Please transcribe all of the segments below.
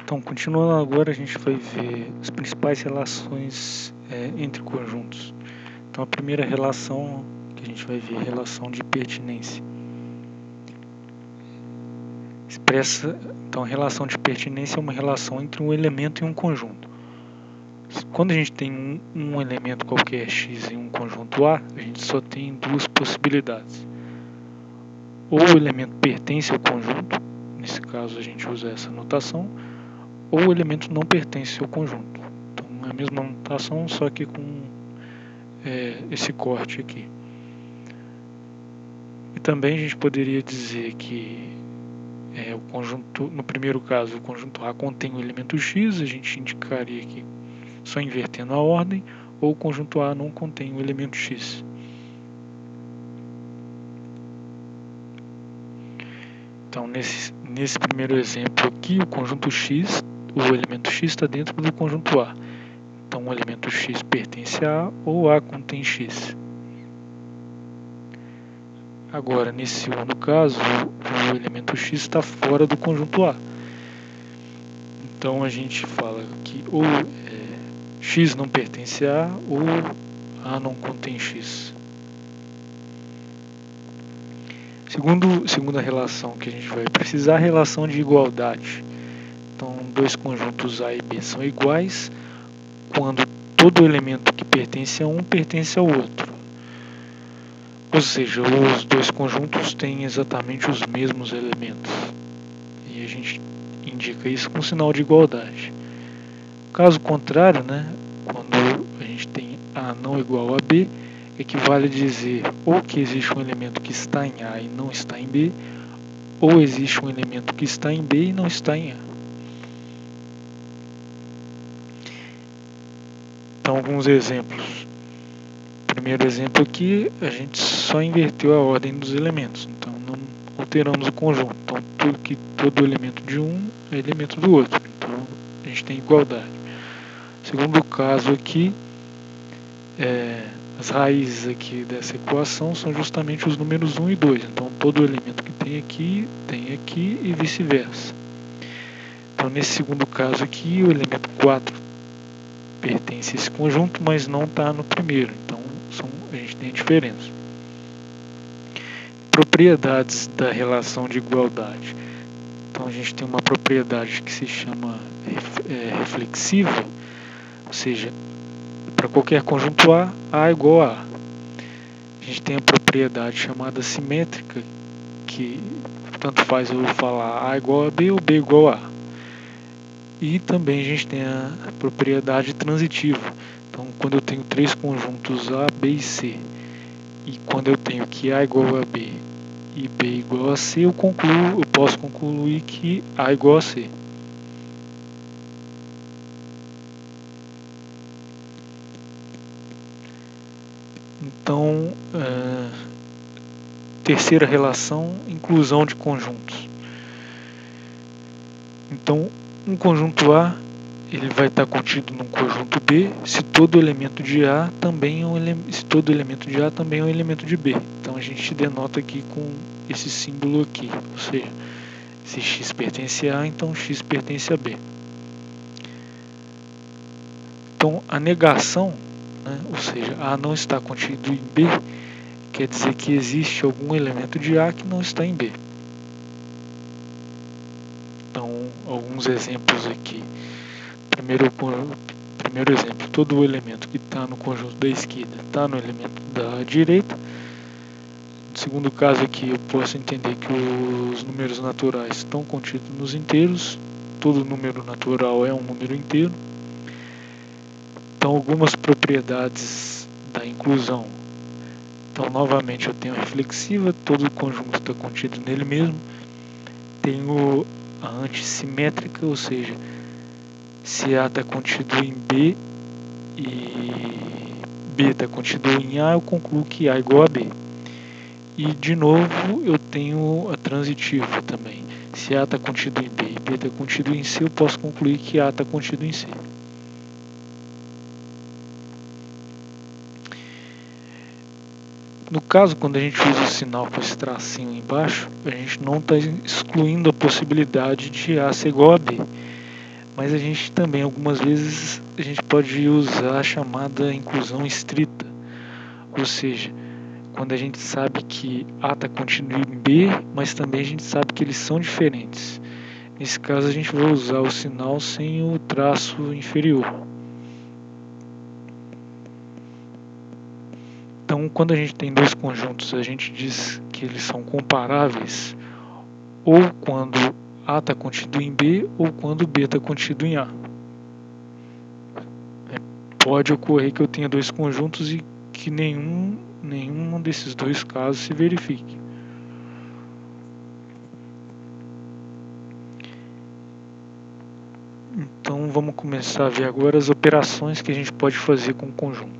Então, continuando agora, a gente vai ver as principais relações entre conjuntos. Então, a primeira relação que a gente vai ver é a relação de pertinência. Então, a relação de pertinência é uma relação entre um elemento e um conjunto. Quando a gente tem um elemento qualquer x em um conjunto A, a gente só tem duas possibilidades. Ou o elemento pertence ao conjunto, nesse caso a gente usa essa notação, ou o elemento não pertence ao conjunto. Então é a mesma notação, só que com esse corte aqui. E também a gente poderia dizer que o conjunto, no primeiro caso, o conjunto A contém o elemento x, a gente indicaria que só invertendo a ordem, ou o conjunto A não contém o elemento x. Então nesse primeiro exemplo aqui, o conjunto x, o elemento x está dentro do conjunto A. Então o elemento x pertence a A ou A contém x. Agora, nesse segundo caso, o elemento x está fora do conjunto A. Então a gente fala que ou x não pertence a A ou A não contém x. Segunda relação que a gente vai precisar é a relação de igualdade. Então, dois conjuntos A e B são iguais quando todo elemento que pertence a um pertence ao outro. Ou seja, os dois conjuntos têm exatamente os mesmos elementos. E a gente indica isso com sinal de igualdade. Caso contrário, quando a gente tem A não igual a B, equivale a dizer ou que existe um elemento que está em A e não está em B, ou existe um elemento que está em B e não está em A. Então, alguns exemplos. Primeiro exemplo aqui, a gente só inverteu a ordem dos elementos, então não alteramos o conjunto. Então, todo elemento de um é elemento do outro, então a gente tem igualdade. Segundo caso aqui, as raízes aqui dessa equação são justamente os números 1 e 2, então todo elemento que tem aqui e vice-versa. Então, nesse segundo caso aqui, o elemento 4 pertence a esse conjunto, mas não está no primeiro, então a gente tem a diferença. Propriedades da relação de igualdade. Então a gente tem uma propriedade que se chama reflexiva, ou seja, para qualquer conjunto A é igual a A. A gente tem a propriedade chamada simétrica, que tanto faz eu falar A igual a B ou B igual a A. E também a gente tem a propriedade transitiva. Então, quando eu tenho três conjuntos A, B e C, e quando eu tenho que A igual a B e B igual a C, eu posso concluir que A igual a C. Então, terceira relação, inclusão de conjuntos. Então, um conjunto A ele vai estar contido num conjunto B se todo elemento de A também é um elemento de B. Então a gente denota aqui com esse símbolo aqui, ou seja, se x pertence a A, então x pertence a B. Então a negação, ou seja, A não está contido em B, quer dizer que existe algum elemento de A que não está em B. Então, alguns exemplos aqui. Primeiro exemplo, todo o elemento que está no conjunto da esquerda está no elemento da direita. No segundo caso aqui, eu posso entender que os números naturais estão contidos nos inteiros. Todo número natural é um número inteiro. Então, algumas propriedades da inclusão. Então, novamente, eu tenho a reflexiva, todo o conjunto está contido nele mesmo. Tenho a antissimétrica, ou seja, se A está contido em B e B está contido em A, eu concluo que A é igual a B. E, de novo, eu tenho a transitiva também. Se A está contido em B e B está contido em C, eu posso concluir que A está contido em C. No caso, quando a gente usa o sinal com esse tracinho embaixo, a gente não está excluindo a possibilidade de A ser igual a B. mas a gente também, algumas vezes, a gente pode usar a chamada inclusão estrita, ou seja, quando a gente sabe que A está contido em B, mas também a gente sabe que eles são diferentes. Nesse caso a gente vai usar o sinal sem o traço inferior. Então, quando a gente tem dois conjuntos, a gente diz que eles são comparáveis, ou quando A está contido em B, ou quando B está contido em A. Pode ocorrer que eu tenha dois conjuntos e que nenhum desses dois casos se verifique. Então vamos começar a ver agora as operações que a gente pode fazer com o conjunto.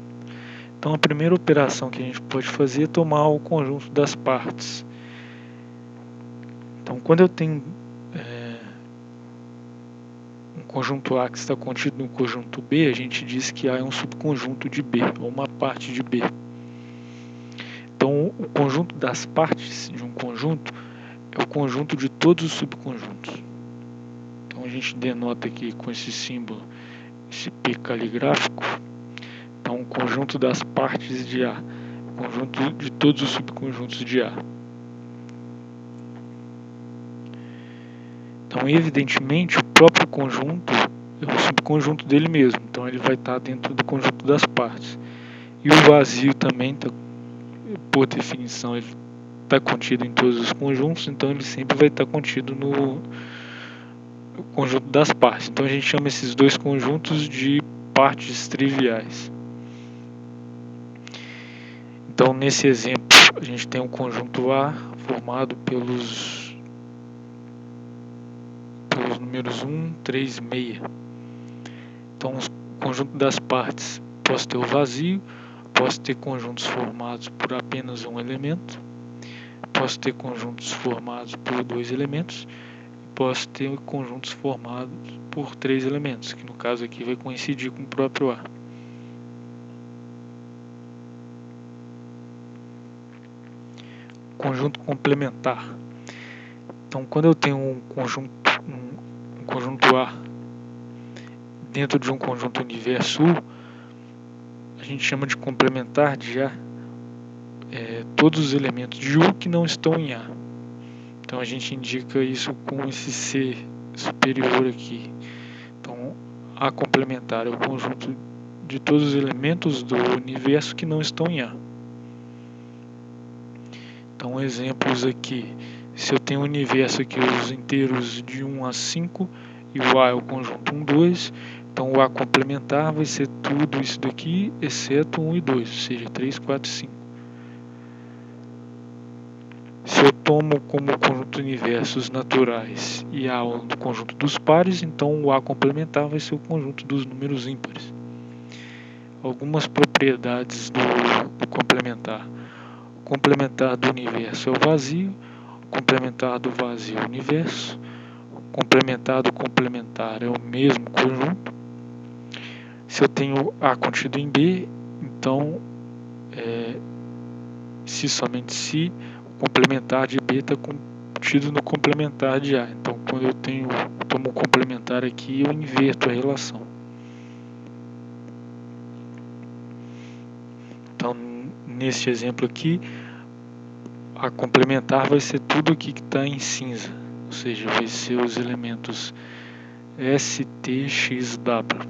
Então a primeira operação que a gente pode fazer é tomar o conjunto das partes. Então quando eu tenho um conjunto A que está contido no conjunto B, a gente diz que A é um subconjunto de B, ou uma parte de B. Então o conjunto das partes de um conjunto é o conjunto de todos os subconjuntos. Então a gente denota aqui com esse símbolo, esse P caligráfico. Então o conjunto das partes de A, o conjunto de todos os subconjuntos de A. Então evidentemente o próprio conjunto é um subconjunto dele mesmo, então ele vai estar dentro do conjunto das partes. E o vazio também, por definição, ele está contido em todos os conjuntos, então ele sempre vai estar contido no conjunto das partes. Então a gente chama esses dois conjuntos de partes triviais. Então nesse exemplo a gente tem um conjunto A formado pelos números 1, 3 e 6. Então o conjunto das partes, posso ter o vazio, posso ter conjuntos formados por apenas um elemento, posso ter conjuntos formados por dois elementos, posso ter conjuntos formados por três elementos, que no caso aqui vai coincidir com o próprio A. Conjunto complementar. Então quando eu tenho um conjunto A dentro de um conjunto universo U, a gente chama de complementar de A todos os elementos de U que não estão em A. Então a gente indica isso com esse C superior aqui. Então A complementar é o conjunto de todos os elementos do universo que não estão em A. Então exemplos aqui, se eu tenho um universo aqui, os inteiros de 1 a 5, e o A é o conjunto 1, 2, então o A complementar vai ser tudo isso daqui, exceto 1 e 2, ou seja, 3, 4 e 5. Se eu tomo como conjunto universos naturais e A o conjunto dos pares, então o A complementar vai ser o conjunto dos números ímpares. Algumas propriedades do complementar. O complementar do universo é o vazio, o complementar do vazio é o universo, o complementar do complementar é o mesmo conjunto. Se eu tenho A contido em B, então se somente se o complementar de B está contido no complementar de A. Então quando eu tomo o complementar aqui, eu inverto a relação. Então neste exemplo aqui, a complementar vai ser tudo aqui que está em cinza, ou seja, vai ser os elementos S, T, X, W.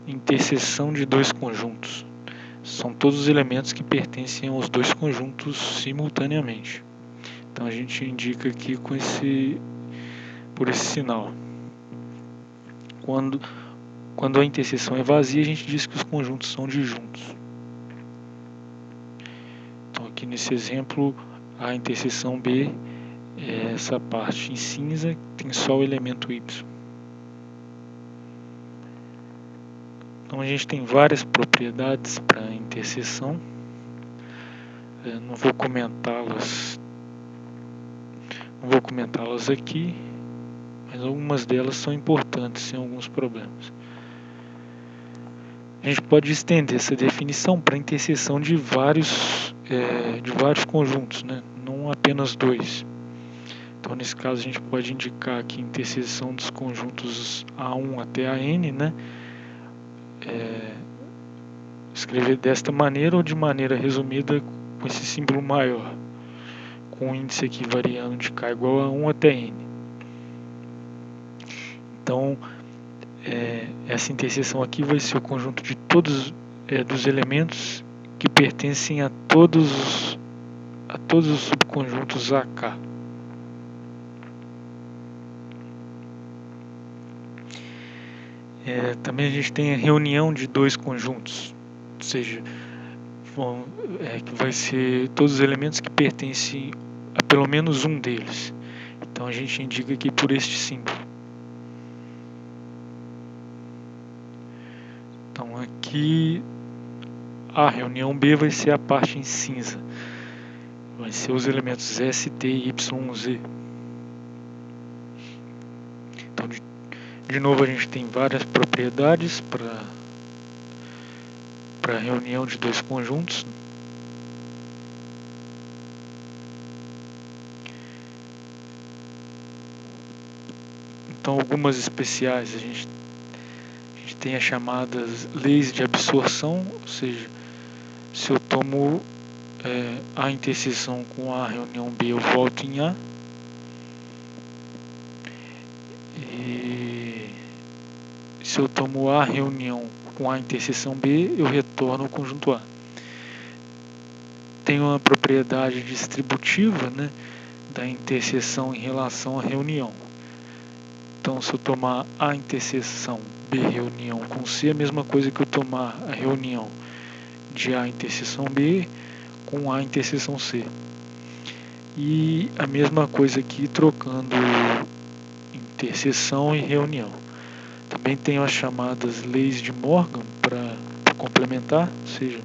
Interseção de dois conjuntos. São todos os elementos que pertencem aos dois conjuntos simultaneamente. Então a gente indica aqui por esse sinal. Quando a interseção é vazia, a gente diz que os conjuntos são disjuntos. Então aqui nesse exemplo, a interseção B é essa parte em cinza, tem só o elemento Y. Então a gente tem várias propriedades para a interseção. Não vou comentá-las aqui, mas algumas delas são importantes sem alguns problemas. A gente pode estender essa definição para a interseção de vários conjuntos, né? Não apenas dois. Então, nesse caso, a gente pode indicar aqui a interseção dos conjuntos A1 até AN, né? Escrever desta maneira ou de maneira resumida com esse símbolo maior, com o índice aqui variando de K igual a 1 até N. Então, essa interseção aqui vai ser o conjunto de todos dos elementos que pertencem a todos os subconjuntos AK. Também a gente tem a reunião de dois conjuntos, ou seja, que vai ser todos os elementos que pertencem a pelo menos um deles. Então a gente indica aqui por este símbolo. Então aqui a reunião B vai ser a parte em cinza, vai ser os elementos S, T, Y, Z. Então de novo a gente tem várias propriedades para a reunião de dois conjuntos. Então algumas especiais, a gente tem as chamadas leis de absorção, ou seja, se eu tomo A interseção com A reunião B, eu volto em A. E se eu tomo A reunião com A interseção B, eu retorno ao conjunto A. Tem uma propriedade distributiva, né, da interseção em relação à reunião. Então, se eu tomar A interseção B reunião com C, é a mesma coisa que eu tomar a reunião de A interseção B com A interseção C. E a mesma coisa aqui trocando interseção e reunião. Também tenho as chamadas leis de Morgan para complementar, ou seja,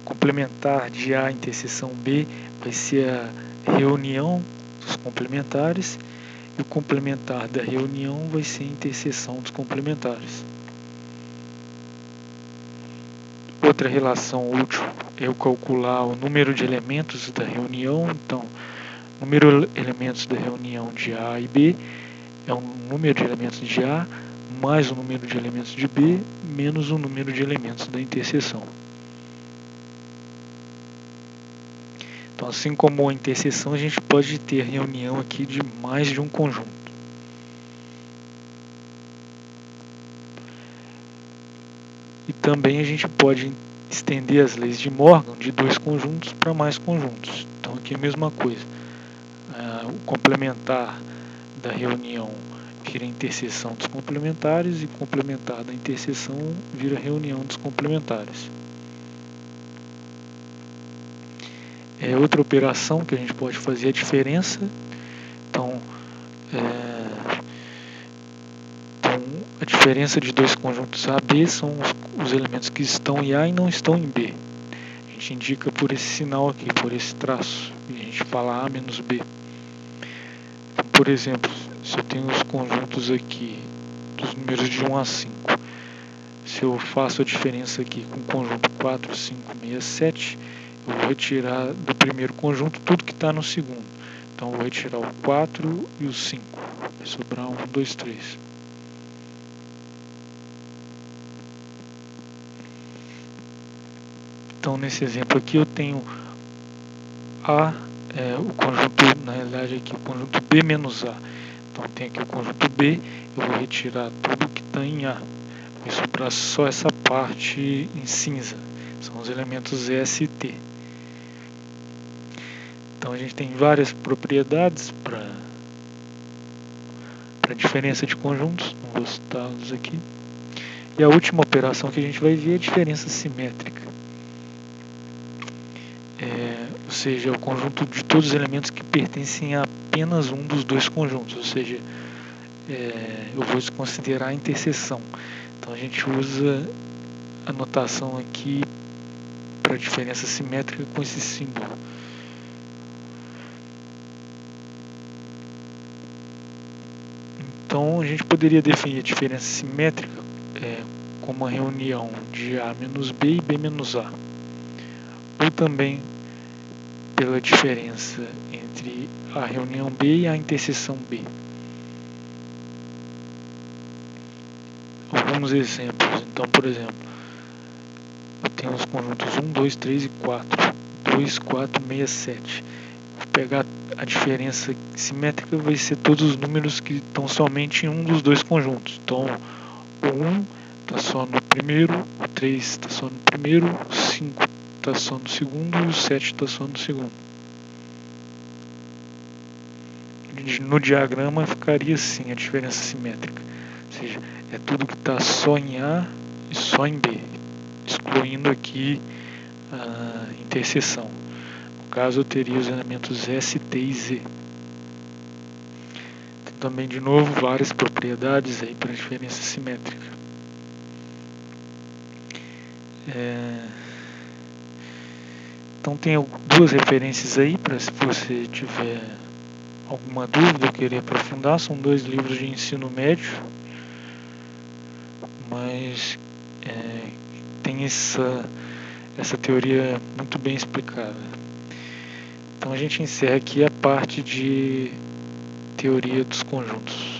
complementar de A interseção B vai ser a reunião dos complementares e o complementar da reunião vai ser a interseção dos complementares. Outra relação útil é eu calcular o número de elementos da reunião. Então, o número de elementos da reunião de A e B é o número de elementos de A mais o número de elementos de B menos o número de elementos da interseção. Então, assim como a interseção, a gente pode ter reunião aqui de mais de um conjunto. E também a gente pode estender as leis de Morgan de dois conjuntos para mais conjuntos. Então aqui é a mesma coisa. O complementar da reunião vira interseção dos complementares e o complementar da interseção vira reunião dos complementares. Outra operação que a gente pode fazer é a diferença. Então, a diferença de dois conjuntos A e B são os elementos que estão em A e não estão em B. A gente indica por esse sinal aqui, por esse traço, e a gente fala A menos B. Então, por exemplo, se eu tenho os conjuntos aqui dos números de 1 a 5, se eu faço a diferença aqui com o conjunto 4, 5, 6, 7, eu vou retirar do primeiro conjunto tudo que está no segundo. Então eu vou retirar o 4 e o 5. Vai sobrar 1, 2, 3. Então nesse exemplo aqui eu tenho o conjunto, na realidade aqui o conjunto B menos A. Então eu tenho aqui o conjunto B, eu vou retirar tudo que está em A. Vai sobrar só essa parte em cinza. São os elementos S e T. Então a gente tem várias propriedades para diferença de conjuntos, não vou citá-los aqui. E a última operação que a gente vai ver é a diferença simétrica. Ou seja, é o conjunto de todos os elementos que pertencem a apenas um dos dois conjuntos, ou seja, eu vou desconsiderar a interseção. Então a gente usa a notação aqui para diferença simétrica com esse símbolo. Então a gente poderia definir a diferença simétrica como a reunião de A menos B e B menos A. Ou também pela diferença entre a reunião B e a interseção B. Alguns exemplos. Então, por exemplo, eu tenho os conjuntos 1, 2, 3 e 4. 2, 4, 6, 7. Vou pegar a diferença simétrica, vai ser todos os números que estão somente em um dos dois conjuntos. Então, o 1 está só no primeiro, o 3 está só no primeiro, o 5 está só no segundo e o 7 está só no segundo. No diagrama ficaria assim a diferença simétrica, ou seja, é tudo que está só em A e só em B, excluindo aqui a interseção. No caso eu teria os elementos S, T e Z. Tem também de novo várias propriedades aí para diferença simétrica. Então tem duas referências aí para se você tiver alguma dúvida ou querer aprofundar. São dois livros de ensino médio, mas tem essa teoria muito bem explicada. Então a gente encerra aqui a parte de teoria dos conjuntos.